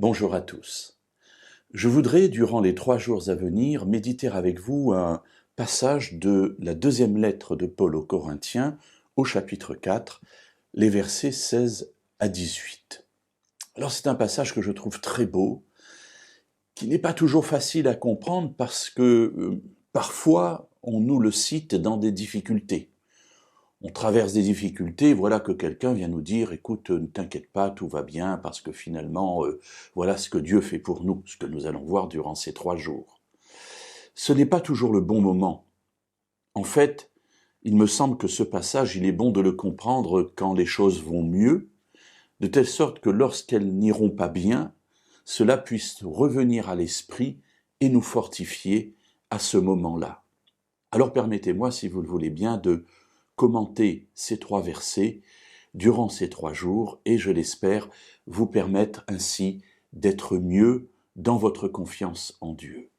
Bonjour à tous. Je voudrais, durant les 3 jours à venir, méditer avec vous un passage de la deuxième lettre de Paul aux Corinthiens, au chapitre 4, les versets 16 à 18. Alors c'est un passage que je trouve très beau, qui n'est pas toujours facile à comprendre parce que parfois on nous le cite dans des difficultés. On traverse des difficultés, voilà que quelqu'un vient nous dire « Écoute, ne t'inquiète pas, tout va bien, parce que finalement, voilà ce que Dieu fait pour nous, ce que nous allons voir durant ces 3 jours. » Ce n'est pas toujours le bon moment. En fait, il me semble que ce passage, il est bon de le comprendre quand les choses vont mieux, de telle sorte que lorsqu'elles n'iront pas bien, cela puisse revenir à l'esprit et nous fortifier à ce moment-là. Alors permettez-moi, si vous le voulez bien, de commenter ces 3 versets durant ces 3 jours et, je l'espère, vous permettre ainsi d'être mieux dans votre confiance en Dieu.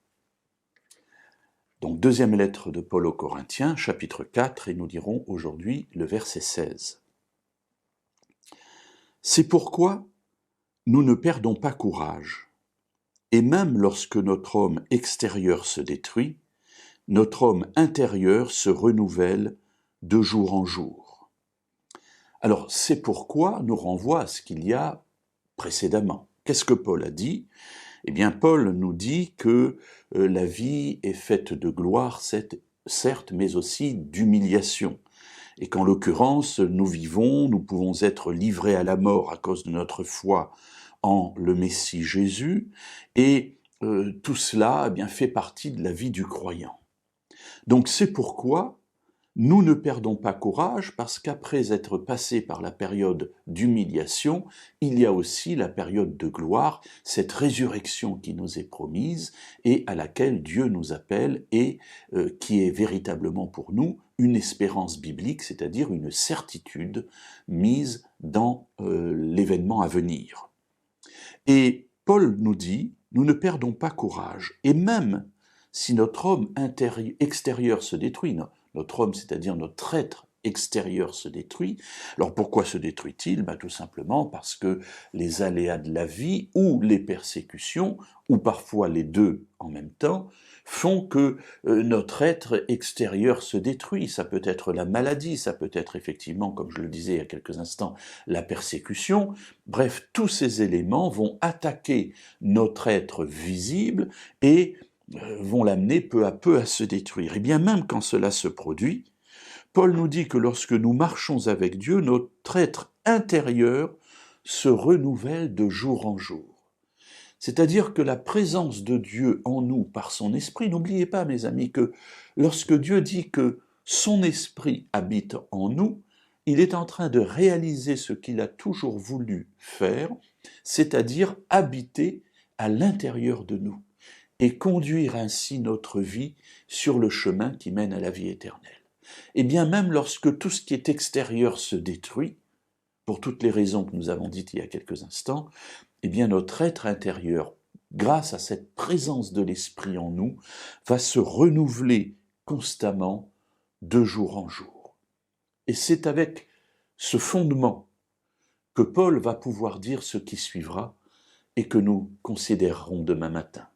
Donc, deuxième lettre de Paul aux Corinthiens, chapitre 4, et nous lirons aujourd'hui le verset 16. C'est pourquoi nous ne perdons pas courage, et même lorsque notre homme extérieur se détruit, notre homme intérieur se renouvelle de jour en jour. Alors, c'est pourquoi nous renvoie à ce qu'il y a précédemment. Qu'est-ce que Paul a dit ? Eh bien, Paul nous dit que la vie est faite de gloire, certes, mais aussi d'humiliation. Et qu'en l'occurrence, nous pouvons être livrés à la mort à cause de notre foi en le Messie Jésus, et tout cela eh bien, fait partie de la vie du croyant. Donc c'est pourquoi nous ne perdons pas courage, parce qu'après être passés par la période d'humiliation, il y a aussi la période de gloire, cette résurrection qui nous est promise et à laquelle Dieu nous appelle et qui est véritablement pour nous une espérance biblique, c'est-à-dire une certitude mise dans l'événement à venir. Et Paul nous dit, nous ne perdons pas courage, et même si notre homme extérieur se détruit, notre homme, c'est-à-dire notre être extérieur se détruit. Alors pourquoi se détruit-il ? Tout simplement parce que les aléas de la vie ou les persécutions, ou parfois les deux en même temps, font que notre être extérieur se détruit. Ça peut être la maladie, ça peut être effectivement, comme je le disais il y a quelques instants, la persécution. Bref, tous ces éléments vont attaquer notre être visible et vont l'amener peu à peu à se détruire. Et bien même quand cela se produit, Paul nous dit que lorsque nous marchons avec Dieu, notre être intérieur se renouvelle de jour en jour. C'est-à-dire que la présence de Dieu en nous par son esprit, n'oubliez pas mes amis que lorsque Dieu dit que son esprit habite en nous, il est en train de réaliser ce qu'il a toujours voulu faire, c'est-à-dire habiter à l'intérieur de nous et conduire ainsi notre vie sur le chemin qui mène à la vie éternelle. Et bien même lorsque tout ce qui est extérieur se détruit, pour toutes les raisons que nous avons dites il y a quelques instants, eh bien notre être intérieur, grâce à cette présence de l'Esprit en nous, va se renouveler constamment de jour en jour. Et c'est avec ce fondement que Paul va pouvoir dire ce qui suivra et que nous considérerons demain matin.